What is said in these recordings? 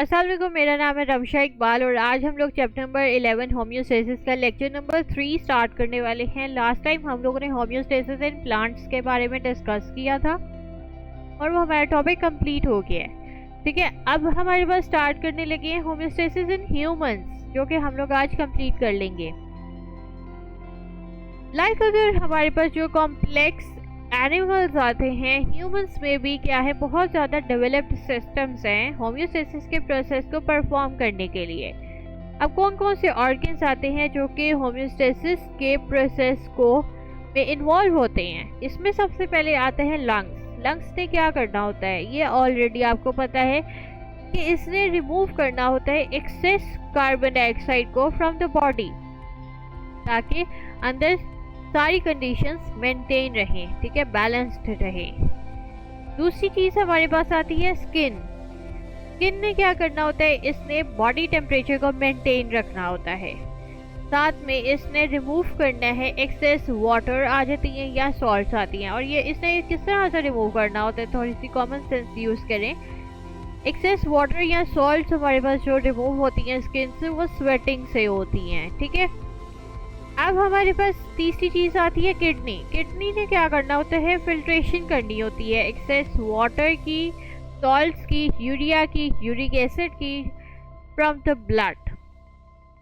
अस्सलाम वालेकुम, मेरा नाम है रमशा इकबाल और आज हम लोग चैप्टर नंबर 11 होम्योस्टेसिस का लेक्चर नंबर 3 स्टार्ट करने वाले हैं। लास्ट टाइम हम लोगों ने होम्योस्टेसिस इन प्लांट्स के बारे में डिस्कस किया था और वो हमारा टॉपिक कंप्लीट हो गया है। ठीक है, अब हमारे पास स्टार्ट करने लगे हैं होम्योस्टेसिस इन ह्यूमंस, जो कि हम लोग आज कंप्लीट कर लेंगे। अगर हमारे पास जो कॉम्प्लेक्स एनिमल्स आते हैं, ह्यूमंस में भी क्या है, बहुत ज़्यादा डेवलप्ड सिस्टम्स हैं होम्योस्टेसिस के प्रोसेस को परफॉर्म करने के लिए। अब कौन कौन से ऑर्गन्स आते हैं जो कि होम्योस्टेसिस के प्रोसेस को में इन्वॉल्व होते हैं? इसमें सबसे पहले आता है लंग्स। लंग्स ने क्या करना होता है, ये ऑलरेडी आपको पता है कि इसने रिमूव करना होता है एक्सेस कार्बन डाइऑक्साइड को फ्रॉम द बॉडी, ताकि अंदर सारी कंडीशंस मेंटेन रहें, ठीक है, बैलेंस्ड रहे। दूसरी चीज़ हमारे पास आती है स्किन। स्किन ने क्या करना होता है, इसने बॉडी टेम्परेचर को मेंटेन रखना होता है, साथ में इसने रिमूव करना है एक्सेस वाटर आ जाती है या सॉल्ट्स आती हैं। और ये इसने किस तरह से रिमूव करना होता है, थोड़ी सी कॉमन सेंस यूज़ करें। एक्सेस वाटर या सॉल्ट्स हमारे पास जो रिमूव होती हैं स्किन से, वो स्वेटिंग से होती हैं, ठीक है। अब हमारे पास तीसरी चीज़ आती है किडनी। किडनी ने क्या करना होता है, फिल्ट्रेशन करनी होती है एक्सेस वाटर की, सॉल्ट्स की, यूरिया की, यूरिक एसिड की फ्रॉम द ब्लड,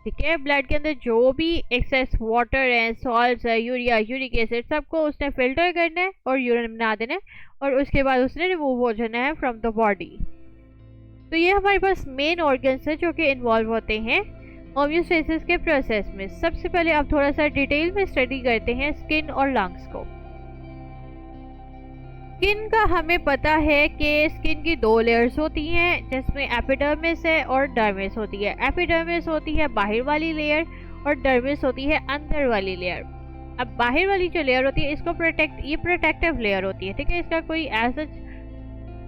ठीक है। ब्लड के अंदर जो भी एक्सेस वाटर है, सॉल्ट्स है, यूरिया, यूरिक एसिड, सबको उसने फिल्टर करना है और यूरिन बना देना है और उसके बाद उसने रिमूव हो जाना है फ्रॉम द बॉडी। तो ये हमारे पास मेन ऑर्गन्स है जो कि इन्वॉल्व होते हैं होम्योस्टेसिस के प्रोसेस में। सबसे पहले आप थोड़ा सा डिटेल में स्टडी करते हैं स्किन और लंग्स को। स्किन का हमें पता है कि स्किन की दो लेयर्स होती हैं, जिसमें एपिडर्मिस है और डर्मिस होती है। एपिडर्मिस होती है बाहर वाली लेयर और डर्मिस होती है अंदर वाली लेयर। अब बाहर वाली जो लेयर होती है इसको ये प्रोटेक्टिव लेयर होती है, ठीक है। इसका कोई ऐसा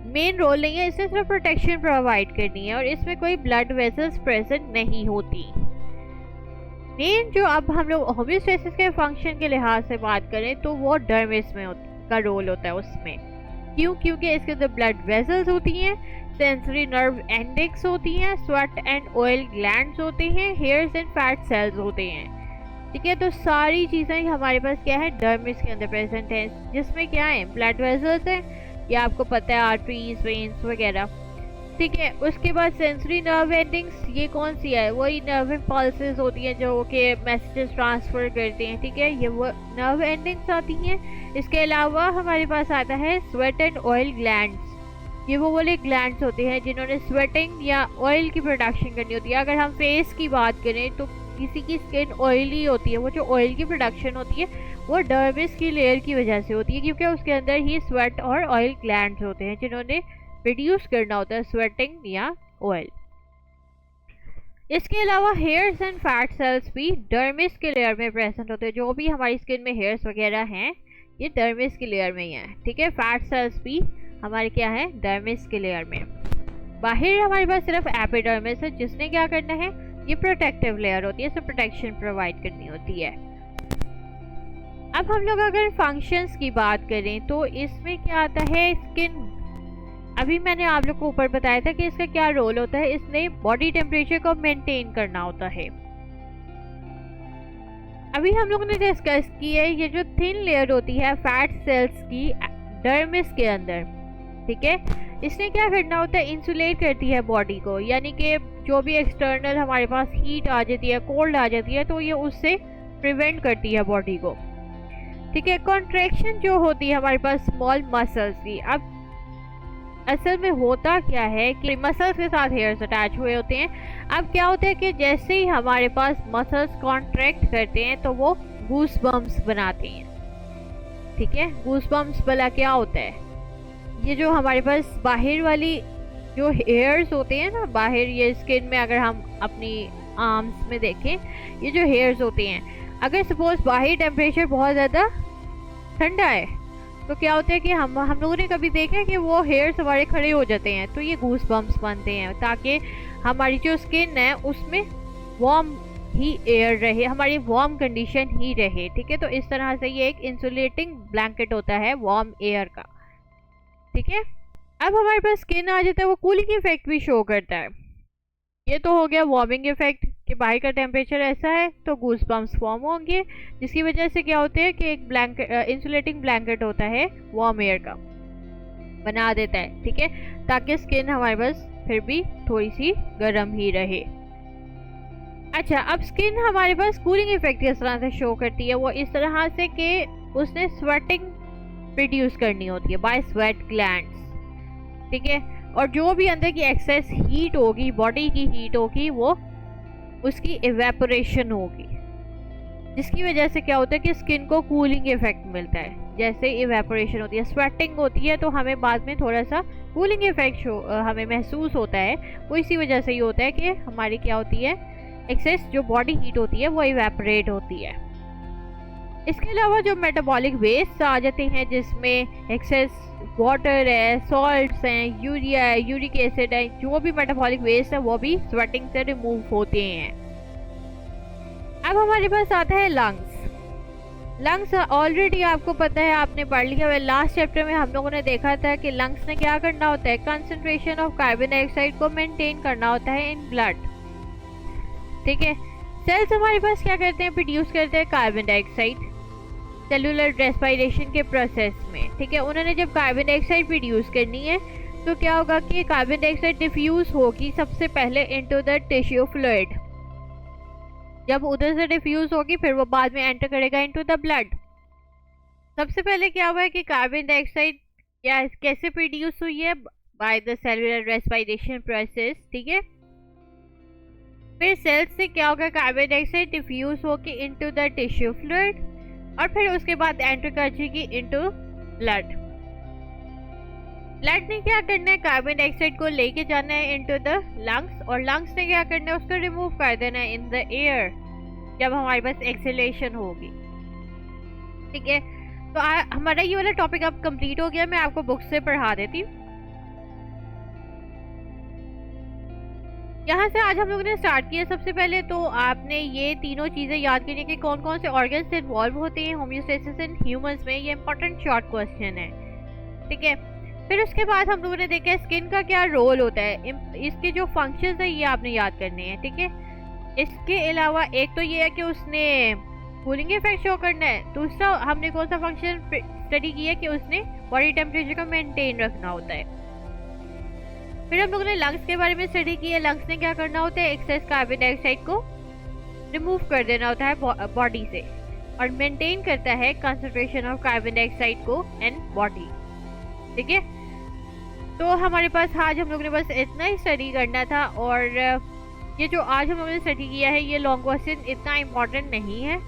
मेन रोल नहीं है, इससे सिर्फ प्रोटेक्शन प्रोवाइड करनी है और इसमें कोई ब्लड वेसल्स प्रेजेंट नहीं होती। मेन जो अब हम लोग होम्योस्टेसिस के फंक्शन के लिहाज से बात करें तो वो डर्मिस में का रोल होता है उसमें। क्यों? क्योंकि इसके अंदर ब्लड वेसल्स होती हैं, सेंसरी नर्व एंडिक्स होती हैं, स्वेट एंड ऑयल ग्लैंड्स होते हैं, हेयर्स एंड फैट सेल्स होते हैं, ठीक है। तो सारी चीज़ें हमारे पास क्या है, डर्मिस के अंदर प्रेजेंट है, जिसमें क्या है, ब्लड वेसल्स हैं, या आपको पता है आर्टरीज, वेन्स वगैरह, ठीक है। उसके बाद सेंसरी नर्व एंडिंग्स, ये कौन सी है, वही नर्व इम्पल्सेस होती हैं जो कि मैसेजेस ट्रांसफ़र करते हैं, ठीक है, ये वो नर्व एंडिंग्स आती हैं। इसके अलावा हमारे पास आता है स्वेट एंड ऑयल ग्लैंड्स। ये वो वाले ग्लैंड्स होते हैं जिन्होंने स्वेटिंग या ऑयल की प्रोडक्शन करनी होती है। अगर हम फेस की बात करें तो किसी की स्किन ऑयली होती है, वो जो ऑयल की प्रोडक्शन होती है वो डर्मिस की लेयर की वजह से होती है, क्योंकि उसके अंदर ही स्वेट और ऑयल ग्लैंड्स होते हैं जिन्होंने प्रोड्यूस करना होता है स्वेटिंग या ऑयल। इसके अलावा हेयर्स एंड फैट सेल्स भी डर्मिस के लेयर में प्रेजेंट होते हैं। जो भी हमारी स्किन में हेयर्स वगैरह हैं ये डर्मिस की लेयर में ही है, ठीक है। फैट सेल्स भी हमारे क्या है, डर्मिस के लेयर में। बाहर हमारे पास सिर्फ एपिडर्मिस है, जिसने क्या करना है, ये प्रोटेक्टिव लेयर होती है, इसे प्रोटेक्शन प्रोवाइड करनी होती है। अब हम लोग अगर फंक्शंस की बात करें तो इसमें क्या आता है, स्किन, अभी मैंने आप लोग को ऊपर बताया था कि इसका क्या रोल होता है, इसने बॉडी टेम्परेचर को मेंटेन करना होता है। अभी हम लोगों ने डिस्कस की है ये जो थिन लेयर होती है फैट सेल्स की डर्मिस के अंदर, ठीक है, इसने क्या करना होता है, इंसुलेट करती है बॉडी को, यानी कि जो भी एक्सटर्नल हमारे पास हीट आ जाती है, कोल्ड आ जाती है, तो ये उससे प्रिवेंट करती है बॉडी को, ठीक है। कॉन्ट्रैक्शन जो होती है हमारे पास स्मॉल मसल्स की, अब असल में होता क्या है कि मसल्स के साथ हेयर्स अटैच हुए होते हैं। अब क्या होता है कि जैसे ही हमारे पास मसल्स कॉन्ट्रैक्ट करते हैं तो वो गूस बम्प्स बनाते हैं, ठीक है। गूस बम्प्स भला क्या होता है, ये जो हमारे पास बाहर वाली जो हेयर्स होते हैं ना, बाहर ये स्किन में अगर हम अपनी आर्म्स में देखें, ये जो हेयर्स होते हैं, अगर सपोज बाहर टेम्परेचर बहुत ज़्यादा ठंडा है तो क्या होता है कि हम लोगों ने कभी देखा है कि वो हेयर्स हमारे खड़े हो जाते हैं, तो ये गूस बम्प्स बनते हैं, ताकि हमारी जो स्किन है उसमें वार्म ही एयर रहे, हमारी वार्म कंडीशन ही रहे, ठीक है। तो इस तरह से ये एक इंसुलेटिंग ब्लैंकेट होता है वार्म एयर का, ठीक है। अब हमारे पास स्किन आ जाता है, वो कूलिंग इफेक्ट भी शो करता है। ये तो हो गया वार्मिंग इफेक्ट कि बाहर का टेम्परेचर ऐसा है तो गूस बम्प्स फॉर्म होंगे, जिसकी वजह से क्या होते हैं कि एक ब्लैंकेट, इंसुलेटिंग ब्लैंकेट होता है वार्म एयर का, बना देता है, ठीक है, ताकि स्किन हमारे पास फिर भी थोड़ी सी गर्म ही रहे। अच्छा, अब स्किन हमारे पास कूलिंग इफेक्ट किस तरह से शो करती है? वो इस तरह से कि उसने स्वेटिंग प्रोड्यूस करनी होती है बाय स्वेट ग्लैंड्स, ठीक है, और जो भी अंदर की एक्सेस हीट होगी, बॉडी की हीट होगी, वो उसकी इवेपोरेशन होगी, जिसकी वजह से क्या होता है कि स्किन को कूलिंग इफेक्ट मिलता है। जैसे इवेपोरेशन होती है, स्वेटिंग होती है, तो हमें बाद में थोड़ा सा कूलिंग इफेक्ट हमें महसूस होता है। वो इसी वजह से ही होता है कि हमारी क्या होती है, एक्सेस जो बॉडी हीट होती है वो इवेपोरेट होती है। इसके अलावा जो मेटाबॉलिक वेस्ट आ जाते हैं, जिसमें एक्सेस वाटर है, सॉल्ट्स हैं, यूरिया है, यूरिक एसिड है, जो भी मेटाबॉलिक वेस्ट है वो भी स्वेटिंग से रिमूव होते हैं। अब हमारे पास आता है लंग्स। लंग्स ऑलरेडी आपको पता है, आपने पढ़ लिया है, लास्ट चैप्टर में हम लोगों ने देखा था कि लंग्स ने क्या करना होता है, कंसंट्रेशन ऑफ कार्बन डाइऑक्साइड को मेंटेन करना होता है इन ब्लड, ठीक है। सेल्स हमारे पास क्या करते हैं, प्रोड्यूस करते हैं कार्बन डाइऑक्साइड सेलुलर रेस्पिरेशन के प्रोसेस में, ठीक है। उन्होंने जब कार्बन डाइऑक्साइड प्रोड्यूस करनी है तो क्या होगा कि कार्बन डाइऑक्साइड डिफ्यूज होगी सबसे पहले इनटू द टिश्यू फ्लूइड। जब उधर से डिफ्यूज होगी फिर वो बाद में एंटर करेगा इनटू द ब्लड। सबसे पहले क्या हुआ है कि कार्बन डाइऑक्साइड क्या कैसे प्रोड्यूस हुई है, by the cellular respiration process, ठीक है। फिर सेल्स से क्या होगा, कार्बन डाइऑक्साइड डिफ्यूज होगी इनटू द टिश्यू फ्लूइड और फिर उसके बाद एंटर कर जाएगी इनटू ब्लड। ब्लड ने क्या करना है, कार्बन डाइऑक्साइड को लेके जाना है इनटू द लंग्स, और लंग्स ने क्या करना है, उसको रिमूव कर देना है इन द एयर जब हमारे पास एक्सेलेशन होगी, ठीक है। तो हमारा ये वाला टॉपिक अब कंप्लीट हो गया। मैं आपको बुक से पढ़ा देती हूँ। यहाँ से आज हम लोगों ने स्टार्ट किया। सबसे पहले तो आपने ये तीनों चीज़ें याद करनी है कि कौन कौन से ऑर्गन्स इन्वॉल्व होते हैं होम्योस्टेसिस इन ह्यूमंस में। ये इंपॉर्टेंट शॉर्ट क्वेश्चन है, ठीक है। फिर उसके बाद हम लोगों ने देखा स्किन का क्या रोल होता है, इसके जो फंक्शंस है ये आपने याद करने हैं, ठीक है। इसके अलावा एक तो ये है कि उसने कूलिंग इफेक्ट शो करना है। दूसरा हमने कौन सा फंक्शन स्टडी किया कि उसने बॉडी टेम्परेचर को मेंटेन रखना होता है। फिर हम लोगों ने लंग्स के बारे में स्टडी की है। लंग्स ने क्या करना होता है, एक्सेस कार्बन डाइऑक्साइड को रिमूव कर देना होता है बॉडी से और मेंटेन करता है कंसंट्रेशन ऑफ कार्बन डाइऑक्साइड को इन बॉडी, ठीक है। तो हमारे पास आज हम लोगों ने बस इतना ही स्टडी करना था। और ये जो आज हम लोगों ने स्टडी किया है ये लॉन्ग क्वेश्चन इतना इम्पोर्टेंट नहीं है,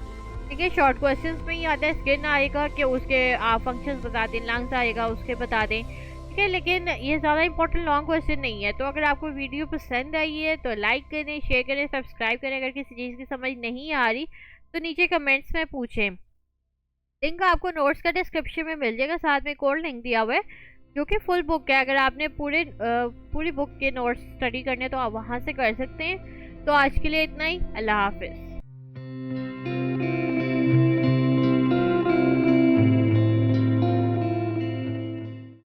ठीक है। शॉर्ट क्वेश्चंस में ही आता है, स्किन आएगा कि उसके आप फंक्शंस बता दें, लंग्स आएगा उसके बता दें, ठीक है। लेकिन ये ज़्यादा इंपॉर्टेंट लॉन्ग क्वेश्चन नहीं है। तो अगर आपको वीडियो पसंद आई है तो लाइक करें, शेयर करें, सब्सक्राइब करें। अगर किसी चीज़ की समझ नहीं आ रही तो नीचे कमेंट्स में पूछें। लिंक आपको नोट्स का डिस्क्रिप्शन में मिल जाएगा, साथ में कोड लिंक दिया हुआ है जो कि फुल बुक है। अगर आपने पूरी बुक के नोट्स स्टडी करने तो आप वहाँ से कर सकते हैं। तो आज के लिए इतना ही। अल्लाह हाफिज़।